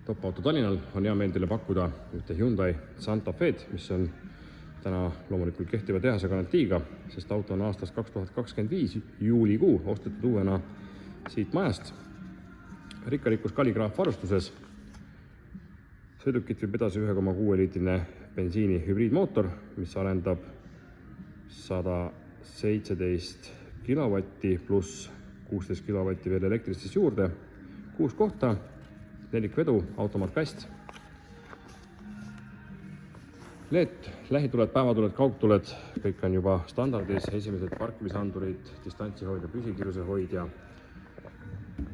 Top Auto Tallinnal on hea meel teile pakkuda ühte Hyundai Santa Fe'd, mis on täna loomulikult kehtiva tehase garantiiga, sest auto on aastast 2025 juulikuu ostetud uuena siit majast. Rikkalikus kaligraafvarustuses. Sõidukit viib edasi 1,6 liitrine bensiini hübriidmootor, mis arendab 117 kilovatti pluss 16 kilovatti veel elektristis juurde. 6 kohta, nelikvedu, automaatkast. LED, lähituled, päevatuled, kaugtuled, kõik on juba standardis. Esimesed parkimisandurid, distantsihoidja, püsikiiruse hoidja.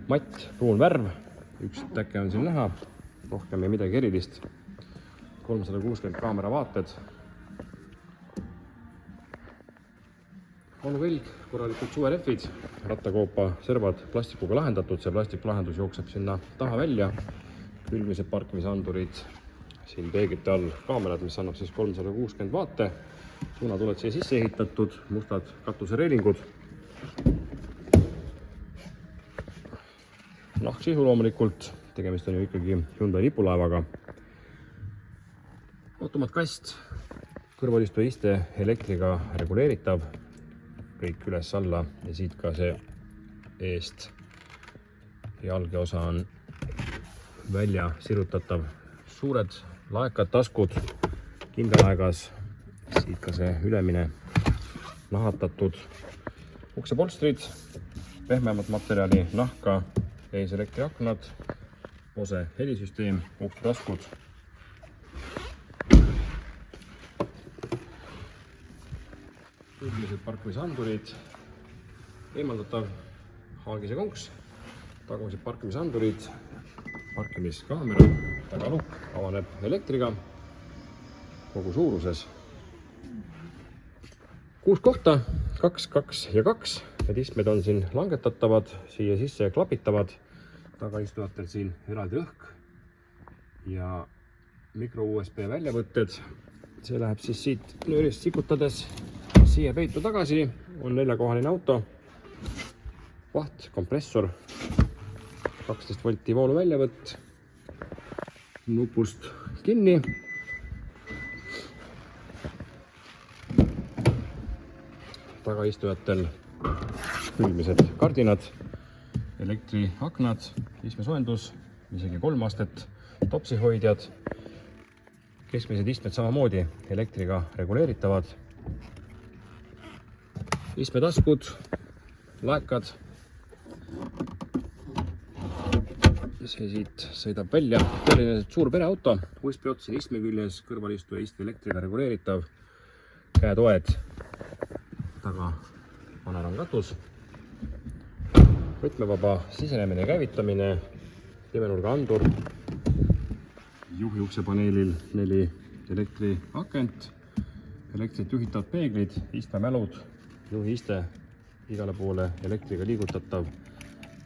Matt, pruun värv, üks täke on siin näha, rohkem ei midagi erilist. 360 kaamera vaated. Vanuvelg, korralikud suverehvid, rattakoopa servad plastikuga lahendatud, see plastiklahendus jookseb sinna taha välja. Külmised parkimisandurid, siin peeglite all kaamerad, mis annab siis 360 vaate. Suunatuled siia sisse ehitatud, mustad katusereelingud. Nahksisu loomulikult, tegemist on ju ikkagi Hyundai lipulaevaga. Automaatkast, kõrvalistuja iste elektriga reguleeritav. Kõik üles alla ja siit ka see eest jalge osa on välja sirutatav. Suured laekad, taskud, kindlalaegas, siit ka see ülemine nahatatud. Uksepolstrid, pehmemat materjali, nahka, ees elektriaknad, Bose helisüsteem, uksetaskud. Külmised parkimisandurid, eemaldatav haagise konks, tagumised parkimisandurid, parkimiskaamera, tagalukk avaneb elektriga, kogu suuruses. 6 kohta, 2, 2 ja 2. Need istmed on siin langetatavad, siia sisse klapitavad. Tagaistujatel siin eraldi õhk ja mikro USB väljavõtted. See läheb siis siit nöörist sikutades siia peitu tagasi, on 4-kohaline auto, vaht, kompressor, 12 volti voolu väljavõtt, nupust kinni. Tagaistujatel külmised kardinad, elektriaknad, istmesoojendus, isegi 3 astet, topsihoidjad, keskmised istmed samamoodi elektriga reguleeritavad. Istmetaskud, laekad. See siit sõidab välja. Selline suur pereauto, USB otsin istme küljes, kõrvalistuja iste elektriga reguleeritav. Käetoed, taga vaneran katus. Võtmevaba sisenemine ja käivitamine, temenurga andur. Juhi uksepaneelil 4 elektriakent, elektrit juhitavad peeglid, istmemälud. Juhi iste igale poole elektriga liigutatav,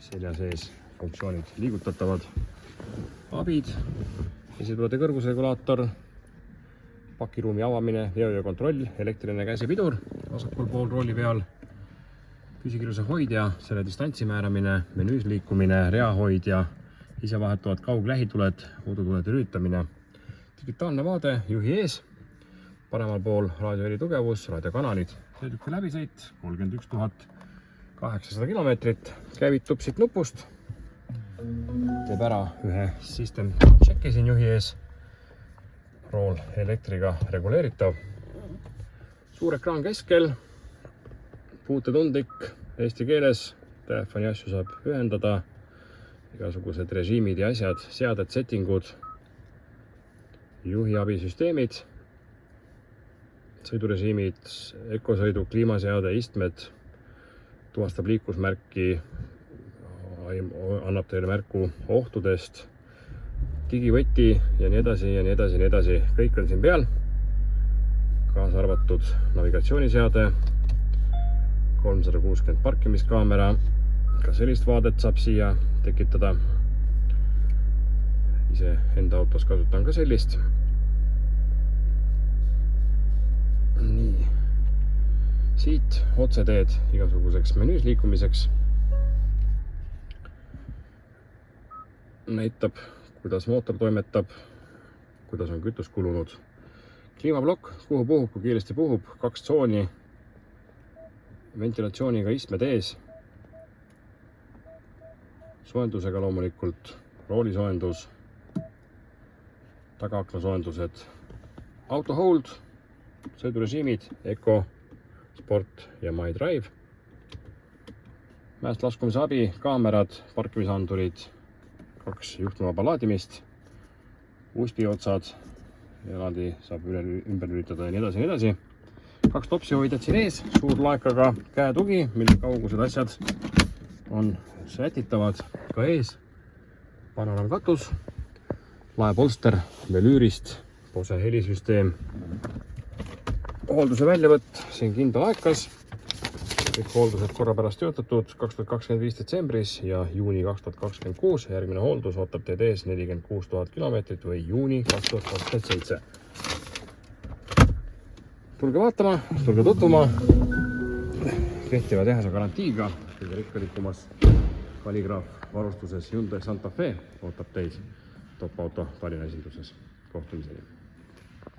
selja sees funktsioonid liigutatavad, abid, esitulede kõrgusregulaator, pakiruumi avamine, veo ja kontroll, elektriline käsipidur, vasakul pool rooli peal, püsikiiruse hoidja, selle distantsi määramine, menüüs liikumine, reahoidja, isevahetuvad kauglähituled, udutulede lülitamine, digitaalne vaade juhi ees, paremal pool raadioheli tugevus, raadiokanalid. Sõiduki läbisõit 31 800 kilomeetrit, käivitub siit nupust, teeb ära ühe system checki siin juhi ees, rool elektriga reguleeritav, suur ekraan keskel, puutetundlik eesti keeles, telefoni asju saab ühendada, igasugused režiimid ja asjad, seaded, settingud, juhi abisüsteemid, sõidurežiimid, ökosõidu, kliimaseade, istmed, tuvastab liiklusmärki, annab teile märku ohtudest, digivõti ja nii edasi ja nii edasi ja nii edasi. Kõik on siin peal, kaasa arvatud navigatsiooniseade, 360 parkimiskaamera, ka sellist vaadet saab siia tekitada. Ise enda autos kasutan ka sellist. Nii, siit otseteed igasuguseks menüüs liikumiseks. Näitab, kuidas mootor toimetab, kuidas on kütus kulunud. Kliimaplokk, kuhu puhub, kui kiiresti puhub, 2 tsooni, ventilatsiooniga istmed ees, soojendusega loomulikult, roolisoojendus, tagaaknasoojendused, auto hold, sõidurežiimid, Eco, Sport ja My Drive, mäest laskumise abi, kaamerad, parkimisandurid, 2 juhtmevaba laadimist, USB otsad, eraldi saab ümber lülitada ja nii edasi ja nii edasi. 2 topsihoidjad siin ees, suur laekaga käetugi, mille kaugused asjad on sätitavad ka ees. Panoramkatus, laepolster velüürist, Bose helisüsteem, hoolduse väljavõtt, siin kindla laekas, kõik hooldused korra pärast töötatud 2025 detsembris ja juuni 2026. Järgmine hooldus ootab teid ees 46 000 kilomeetrit või juuni 2027. Tulge vaatama, tulge tutvuma. Kehtiva tehase garantiiga kõige rikkalikumas Kalligraaf varustuses Hyundai Santa Fe ootab teid top auto Tallinna esinduses. Kohtumiseni!